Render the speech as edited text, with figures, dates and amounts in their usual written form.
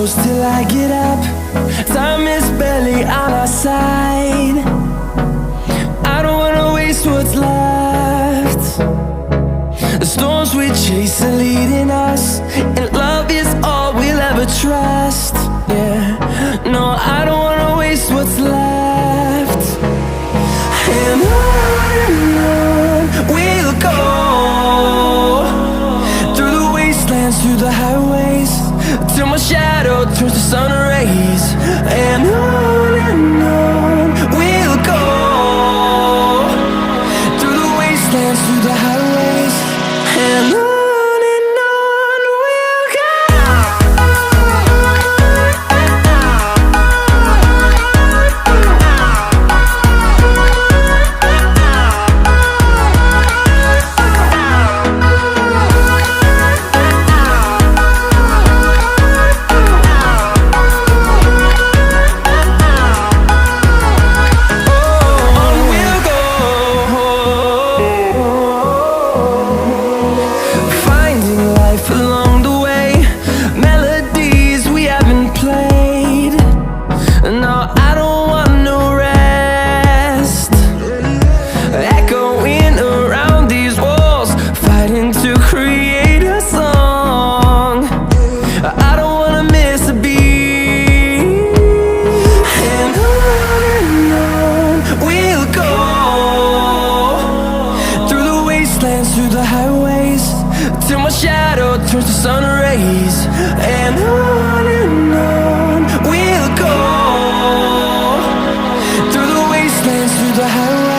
close till I get up. Time is barely on our side. I don't wanna waste what's left. The storms we chase are leading us, and love is all we'll ever trust. Yeah, no, I don't wanna waste what's left. And on we'll go, through the wastelands, through the highways, till my shadow turns to sun rays. And on we'll go, through the wastelands, through the highways, and on we'll go. Along the way, melodies we haven't played. No, I don't want no rest. Echoing around these walls, fighting to create a song. I don't wanna miss a beat. And on we'll go, through the wastelands, through the highways, till my shadow turns to sun rays. And on we'll go, through the wastelands, through the highways.